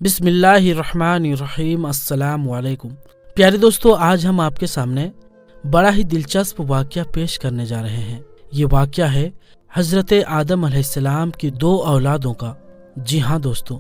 बिस्मिल्लाहिर्रहमानिर्रहीम। अस्सलाम वालेकुम। प्यारे दोस्तों, आज हम आपके सामने बड़ा ही दिलचस्प वाक़या पेश करने जा रहे हैं। ये वाक़या है हज़रत आदम अलैहिस्सलाम की दो औलादों का। जी हाँ दोस्तों,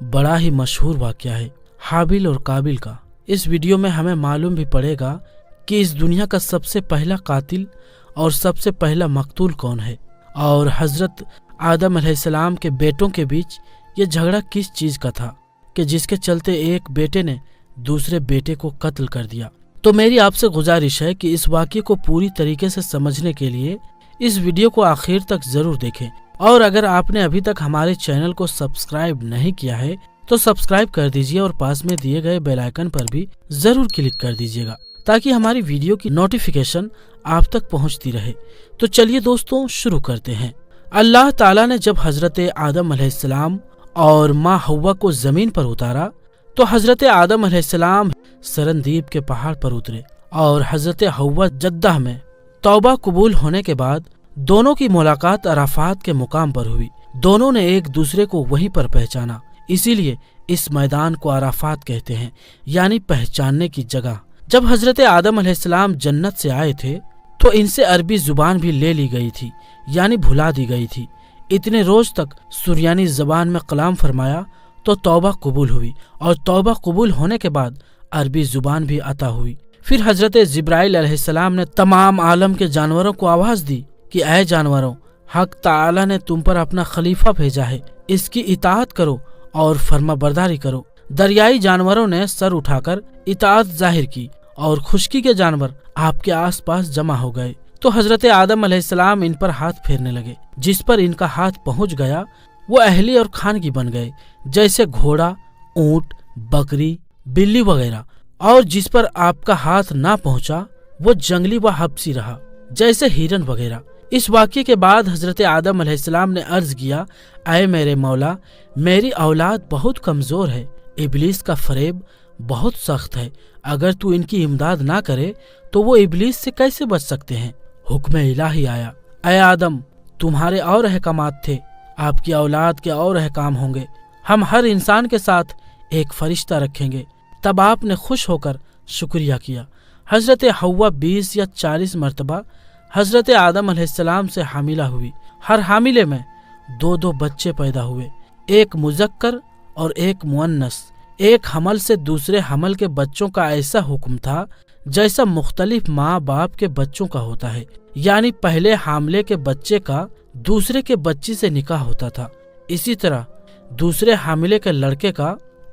बड़ा ही मशहूर वाक़या है हाबिल और काबिल का। इस वीडियो में हमें मालूम भी पड़ेगा कि इस दुनिया का सबसे पहला कातिल और सबसे पहला मकतूल कौन है, और हज़रत आदम अलैहिस्सलाम के बेटों के बीच ये झगड़ा किस चीज़ का था कि जिसके चलते एक बेटे ने दूसरे बेटे को कत्ल कर दिया। तो मेरी आपसे गुजारिश है कि इस वाक़ये को पूरी तरीके से समझने के लिए इस वीडियो को आखिर तक ज़रूर देखें, और अगर आपने अभी तक हमारे चैनल को सब्सक्राइब नहीं किया है तो सब्सक्राइब कर दीजिए और पास में दिए गए बेल आइकन पर भी ज़रूर क्लिक कर दीजिएगा ताकि हमारी वीडियो की नोटिफिकेशन आप तक पहुंचती रहे। तो चलिए दोस्तों, शुरू करते हैं। अल्लाह ताला ने जब हज़रत आदम अलैहिस्सलाम और माँ हव्वा को जमीन पर उतारा तो हज़रत आदम अलैहिस्सलाम सरनदीब के पहाड़ पर उतरे और हज़रत हव्वा जद्दाह में तौबा कबूल होने के बाद दोनों की मुलाकात अराफात के मुकाम पर हुई। दोनों ने एक दूसरे को वहीं पर पहचाना, इसीलिए इस मैदान को अराफात कहते हैं, यानी पहचानने की जगह। जब हज़रत आदम अलैहिस्सलाम जन्नत से आए थे तो इनसे अरबी जुबान भी ले ली गई थी, यानी भुला दी गई थी। इतने रोज तक सुरयानी जबान में कलाम फरमाया तो तौबा कबूल हुई, और तौबा कबूल होने के बाद अरबी जुबान भी अता हुई। फिर हज़रत जिब्राइल अलैहिस्सलाम ने तमाम आलम के जानवरों को आवाज़ दी कि ऐ जानवरों, हक ताला ने तुम पर अपना खलीफा भेजा है, इसकी इताअत करो और फर्मा बरदारी करो। दरियाई जानवरों ने सर उठाकर इताअत जाहिर की और खुश्की के जानवर आपके आसपास जमा हो गए। तो हज़रत आदम अलैहिस्सलाम इन पर हाथ फेरने लगे। जिस पर इनका हाथ पहुंच गया वो अहली और खानगी बन गए, जैसे घोड़ा, ऊंट, बकरी, बिल्ली वगैरह। और जिस पर आपका हाथ ना पहुंचा वो जंगली व हब्सी रहा, जैसे हिरन वगैरह। इस वाक़ये के बाद हज़रत आदम अलैहिस्सलाम ने अर्ज किया, ऐ मेरे मौला, मेरी औलाद बहुत कमज़ोर है, इब्लीस का फरेब बहुत सख्त है, अगर तू इनकी इमदाद ना करे तो वो इब्लीस से कैसे बच सकते हैं। हुक्म इलाही आया, ऐ आदम, तुम्हारे और अहकामात थे, आपकी औलाद के और अहकाम होंगे। हम हर इंसान के साथ एक फरिश्ता रखेंगे। तब आपने खुश होकर शुक्रिया किया। हज़रत हव्वा 20 या 40 मरतबा हज़रत आदम अलैहिस्सलाम से हामिला हुई। हर हामिले में 2-2 बच्चे पैदा हुए, एक मुज़क्कर और एक मुअन्नस। एक हमल से दूसरे हमल के बच्चों का ऐसा हुक्म था जैसा मुख्तलिफ माँ बाप के बच्चों का होता है, यानी पहले हामले के बच्चे का दूसरे के बच्ची से निकाह होता था। इसी तरह दूसरे हामिले के लड़के का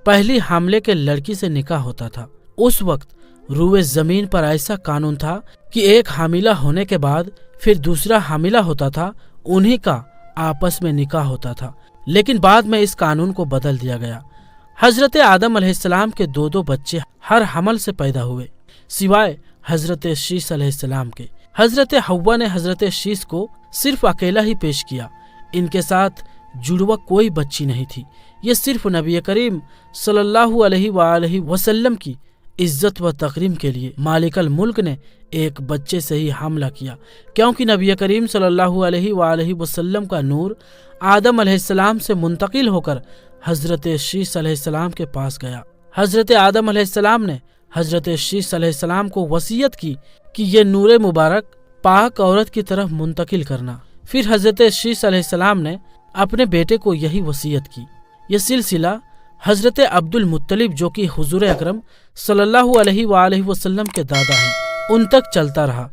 पहली हामले के लड़की से निकाह होता था। उस वक्त रूए जमीन पर ऐसा कानून था कि एक हामिला होने के बाद फिर दूसरा हामिला होता था, उन्हीं का आपस में निकाह होता था। लेकिन बाद में इस कानून को बदल दिया गया। हज़रत आदम अलैहिस्सलाम के 2-2 बच्चे हर हमल से पैदा हुए, सिवाय हज़रत शीस अलैहिस्सलाम के। हज़रत हव्वा ने हज़रत शीस को सिर्फ अकेला ही पेश किया, इनके साथ जुड़वा कोई बच्ची नहीं थी। ये सिर्फ नबी करीम सल्लल्लाहु अलैहि वसल्लम की इज्जत व तकरीम के लिए मालिकल मुल्क ने एक बच्चे से ही हमला किया, क्योंकि नबी करीम सल्लल्लाहु अलैहि वसल्लम का नूर आदम अलैहिस्सलाम से मुंतकिल होकर हज़रत शीस अलैहिस्सलाम के पास गया। हज़रत आदम अलैहिस्सलाम ने हज़रत शीस अलैहिस्सलाम को वसीयत की कि ये नूर मुबारक पाक औरत की तरफ मुंतकिल करना। फिर हज़रत शीस अलैहिस्सलाम ने अपने बेटे को यही वसीयत की। यह सिलसिला हज़रत अब्दुल मुत्तलिब, जो कि हुज़ूर अकरम सल्लल्लाहु अलैहि वसल्लम के दादा हैं, उन तक चलता रहा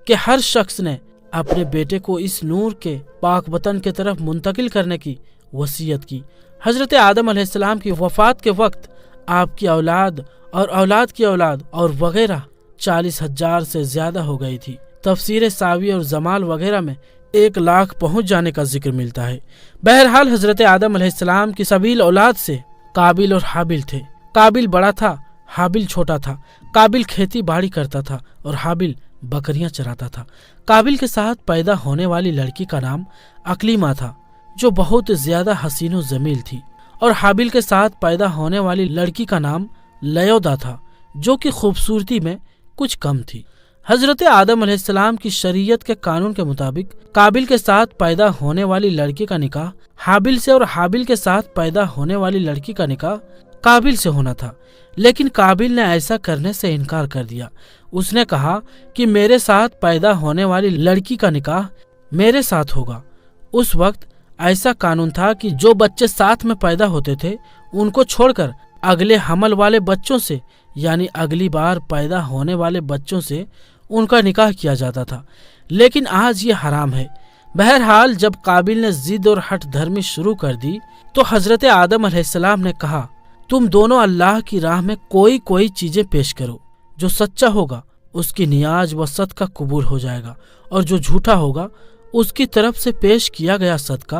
कि हर शख्स ने अपने बेटे को इस नूर के पाक वतन के तरफ मुंतकिल करने की वसीयत की। हज़रत आदम अलैहिस्सलाम की वफ़ात के वक्त आपकी औलाद और औलाद की औलाद और वगैरह 40,000 से ज्यादा हो गई थी। तफसीर सावी और जमाल वगैरह में 1 लाख पहुंच जाने का जिक्र मिलता है। बहरहाल हज़रत आदम अलैहिस्सलाम की सबील औलाद से काबिल और हाबिल थे। काबिल बड़ा था, हाबिल छोटा था। काबिल खेती बाड़ी करता था और हाबिल बकरियां चराता था। काबिल के साथ पैदा होने वाली लड़की का नाम अकलीमा था, जो बहुत ज्यादा हसीनो जमील थी, और हाबिल के साथ पैदा होने वाली लड़की का नाम लयोदा था, जो कि खूबसूरती में कुछ कम थी। हजरत आदम अलैहिस्सलाम की शरीयत के कानून के मुताबिक काबिल के साथ पैदा होने वाली लड़की का निकाह हाबिल से और हाबिल के साथ पैदा होने वाली लड़की का निकाह काबिल से होना था, लेकिन काबिल ने ऐसा करने से इनकार कर दिया। उसने कहा कि मेरे साथ पैदा होने वाली लड़की का निकाह मेरे साथ होगा। उस वक्त ऐसा कानून था कि जो बच्चे साथ में पैदा होते थे उनको छोड़कर अगले हमल वाले बच्चों से, यानी अगली बार पैदा होने वाले बच्चों से उनका निकाह किया जाता था, लेकिन आज ये हराम है। बहरहाल जब काबिल ने जिद और हठ धर्मी शुरू कर दी तो हजरत आदम अलैहिस्सलाम ने कहा, तुम दोनों अल्लाह की राह में कोई चीजें पेश करो, जो सच्चा होगा उसकी नियाज व सदका कबूल हो जाएगा, और जो झूठा होगा उसकी तरफ से पेश किया गया सदका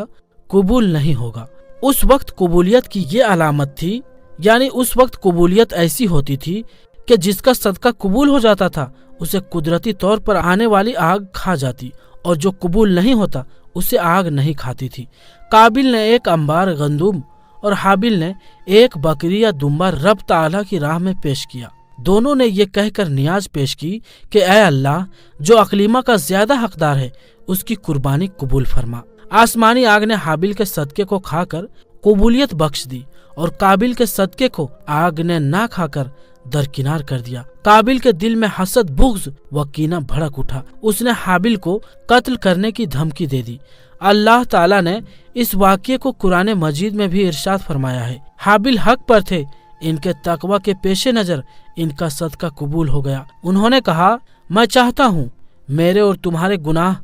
कबूल नहीं होगा। उस वक्त कबूलियत की ये अलामत थी, यानी उस वक्त कबूलियत ऐसी होती थी कि जिसका सदका कबूल हो जाता था उसे कुदरती तौर पर आने वाली आग खा जाती, और जो कबूल नहीं होता उसे आग नहीं खाती थी। काबिल ने एक अंबार गंदुम और हाबिल ने एक बकरी या दुम्बा रब ताला की राह में पेश किया। दोनों ने ये कहकर नियाज पेश की कि ऐ अल्लाह, जो अकलीमा का ज्यादा हकदार है उसकी कुर्बानी कबूल फरमा। आसमानी आग ने हाबिल के सदके को खाकर कबूलियत बख्श दी और काबिल के सदके को आग ने ना खाकर दरकिनार कर दिया। काबिल के दिल में हसद, बुग़्ज़ व कीना भड़क उठा। उसने हाबिल को कत्ल करने की धमकी दे दी। अल्लाह ताला ने इस वाक़ये को कुरान मजीद में भी इरशाद फरमाया है, हाबिल हक पर थे, इनके तकवा के पेशे नजर इनका सदका कबूल हो गया। उन्होंने कहा, मैं चाहता हूँ मेरे और तुम्हारे गुनाह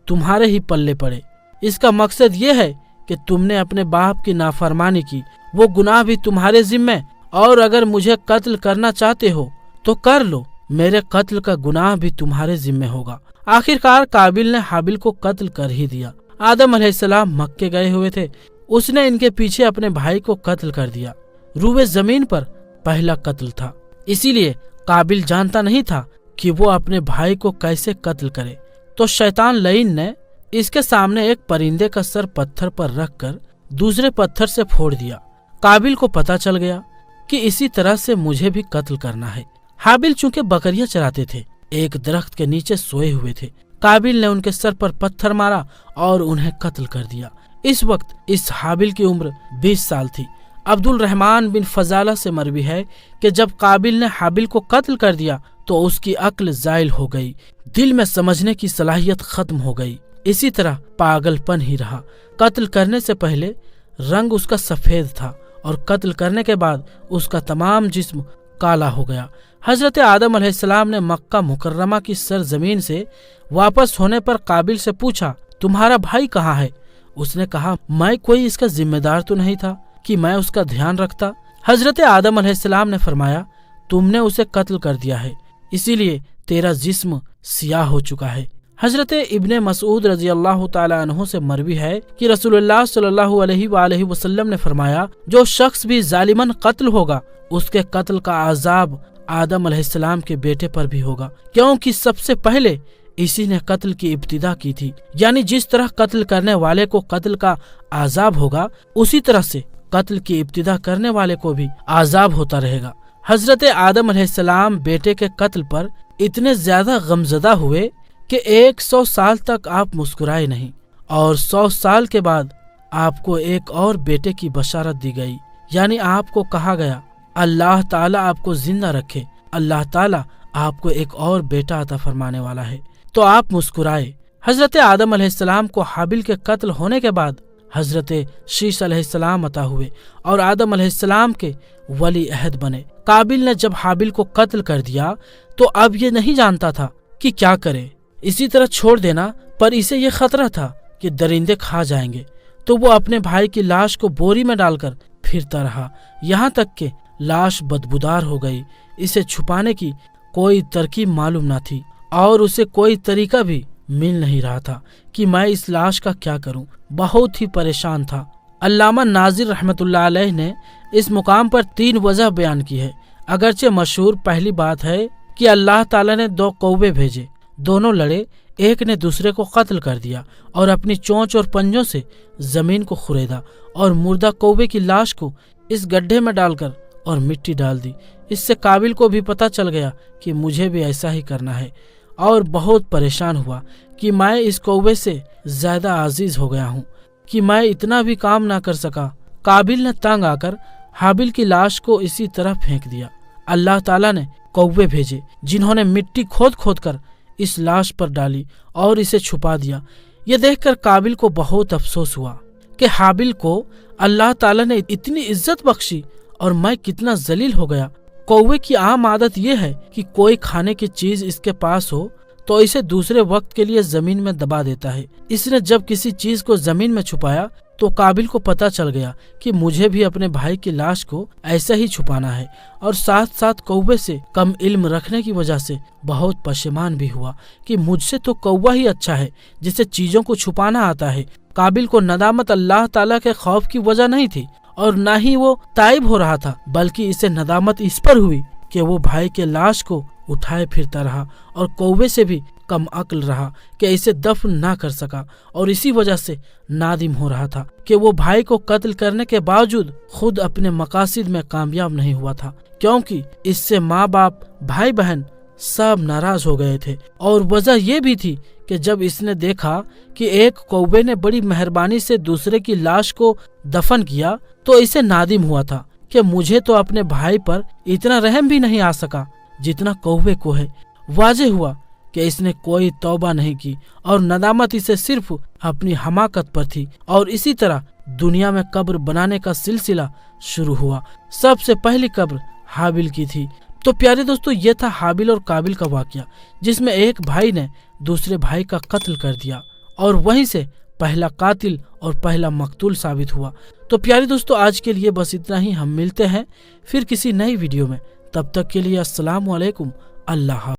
तुम्हारे ही पल्ले पड़े। इसका मकसद ये है कि तुमने अपने बाप की नाफरमानी की, वो गुनाह भी तुम्हारे जिम्मे, और अगर मुझे कत्ल करना चाहते हो तो कर लो, मेरे कत्ल का गुनाह भी तुम्हारे जिम्मे होगा। आखिरकार काबिल ने हाबिल को कत्ल कर ही दिया। आदम अलैहिस्सलाम मक्के गए हुए थे, उसने इनके पीछे अपने भाई को कत्ल कर दिया। रूए जमीन पर पहला कत्ल था, इसीलिए काबिल जानता नहीं था कि वो अपने भाई को कैसे कत्ल करे। तो शैतान लईन ने इसके सामने एक परिंदे का सर पत्थर पर रखकर दूसरे पत्थर से फोड़ दिया। काबिल को पता चल गया कि इसी तरह से मुझे भी कत्ल करना है। हाबिल चूंकि बकरियां चराते थे, एक दरख्त के नीचे सोए हुए थे। काबिल ने उनके सर पर पत्थर मारा और उन्हें कत्ल कर दिया। इस वक्त इस हाबिल की उम्र 20 साल थी। अब्दुल रहमान बिन फजाला से मरवी है कि जब काबिल ने हाबिल को कत्ल कर दिया तो उसकी अक्ल जायल हो गई, दिल में समझने की सलाहियत खत्म हो गई। इसी तरह पागलपन ही रहा। कत्ल करने से पहले रंग उसका सफेद था और कत्ल करने के बाद उसका तमाम जिस्म काला हो गया। हजरत आदम अलैहिस्सलाम ने मक्का मुकर्रमा की सरजमीन से वापस होने पर काबिल से पूछा, तुम्हारा भाई कहाँ है? उसने कहा, मैं कोई इसका जिम्मेदार तो नहीं था कि मैं उसका ध्यान रखता। हजरत आदम अलैहिस्सलाम ने फरमाया, तुमने उसे कत्ल कर दिया है, इसीलिए तेरा जिस्म सियाह हो चुका है। हजरत इब्ने मसूद रजी अल्लाह ताला अन्हु से मरवी है कि रसूलुल्लाह सल्लल्लाहु अलैहि वसल्लम ने फरमाया, जो शख्स भी जालिमन कत्ल होगा उसके कत्ल का आजाब आदम अलैहिस्सलाम के बेटे पर भी होगा, क्योंकि सबसे पहले इसी ने कत्ल की इब्तिदा की थी। यानी जिस तरह कत्ल करने वाले को कत्ल का आजाब होगा, उसी तरह से कत्ल की इब्तिदा करने वाले को भी आजाब होता रहेगा। हजरत आदम अलैहिस्सलाम बेटे के कत्ल पर इतने ज्यादा गमजदा हुए कि 100 साल तक आप मुस्कुराए नहीं, और 100 साल के बाद आपको एक और बेटे की बशारत दी गई। यानी आपको कहा गया, अल्लाह ताला आपको जिंदा रखे, अल्लाह ताला आपको एक और बेटा अता फरमाने वाला है। तो आप मुस्कुराए। हजरत आदम अलैहिस्सलाम को हाबिल के कत्ल होने के बाद हजरत शीश अलैहिस्सलाम अता हुए और आदम अलैहिस्सलाम के वली अहद बने। काबिल ने जब हाबिल को कत्ल कर दिया तो अब ये नहीं जानता था कि क्या करे। इसी तरह छोड़ देना पर इसे ये खतरा था कि दरिंदे खा जाएंगे, तो वो अपने भाई की लाश को बोरी में डालकर फिरता रहा, यहाँ तक कि लाश बदबूदार हो गई। इसे छुपाने की कोई तरकीब मालूम न थी और उसे कोई तरीका भी मिल नहीं रहा था कि मैं इस लाश का क्या करूं। बहुत ही परेशान था। अल्लामा नाजिर रहमतुल्लाह अलैह ने इस मुकाम पर 3 वजह बयान की है। अगरचे मशहूर पहली बात है कि अल्लाह ताला ने 2 कौवे भेजे, दोनों लड़े, एक ने दूसरे को कत्ल कर दिया और अपनी चोंच और पंजों से जमीन को खुरेदा और मुर्दा कौवे की लाश को इस गड्ढे में डालकर और मिट्टी डाल दी। इससे काबिल को भी पता चल गया कि मुझे भी ऐसा ही करना है और बहुत परेशान हुआ कि मैं इस कौवे से ज्यादा आजीज हो गया हूँ कि मैं इतना भी काम ना कर सका। काबिल ने तंग आकर हाबिल की लाश को इसी तरह फेंक दिया। अल्लाह ताला ने कौवे भेजे जिन्होंने मिट्टी खोद खोद कर इस लाश पर डाली और इसे छुपा दिया। ये देखकर काबिल को बहुत अफसोस हुआ कि हाबिल को अल्लाह ताला ने इतनी इज्जत बख्शी और मैं कितना जलील हो गया। कौवे की आम आदत यह है कि कोई खाने की चीज इसके पास हो तो इसे दूसरे वक्त के लिए जमीन में दबा देता है। इसने जब किसी चीज को जमीन में छुपाया तो काबिल को पता चल गया कि मुझे भी अपने भाई की लाश को ऐसा ही छुपाना है, और साथ साथ कौवे से कम इल्म रखने की वजह से बहुत परेशान भी हुआ कि मुझसे तो कौवा ही अच्छा है जिसे चीजों को छुपाना आता है। काबिल को नदामत अल्लाह ताला के खौफ की वजह नहीं थी और न ही वो ताइब हो रहा था, बल्कि इसे नदामत इस पर हुई कि वो भाई के लाश को उठाए फिरता रहा और कौवे से भी कम अक्ल रहा कि इसे दफन ना कर सका, और इसी वजह से नादिम हो रहा था कि वो भाई को कत्ल करने के बावजूद खुद अपने मकासिद में कामयाब नहीं हुआ था, क्योंकि इससे माँ बाप भाई बहन सब नाराज हो गए थे। और वजह ये भी थी कि जब इसने देखा कि एक कौवे ने बड़ी मेहरबानी से दूसरे की लाश को दफन किया तो इसे नादिम हुआ था कि मुझे तो अपने भाई पर इतना रहम भी नहीं आ सका जितना कौवे को है। वाज़ेह हुआ कि इसने कोई तौबा नहीं की और नदामत इसे सिर्फ अपनी हमाकत पर थी, और इसी तरह दुनिया में कब्र बनाने का सिलसिला शुरू हुआ। सबसे पहली कब्र हाबिल की थी। तो प्यारे दोस्तों, ये था हाबिल और काबिल का वाकया जिसमें एक भाई ने दूसरे भाई का कत्ल कर दिया और वहीं से पहला कातिल और पहला मकतूल साबित हुआ। तो प्यारे दोस्तों, आज के लिए बस इतना ही। हम मिलते हैं फिर किसी नई वीडियो में। तब तक के लिए अस्सलाम वालेकुम। अल्लाह।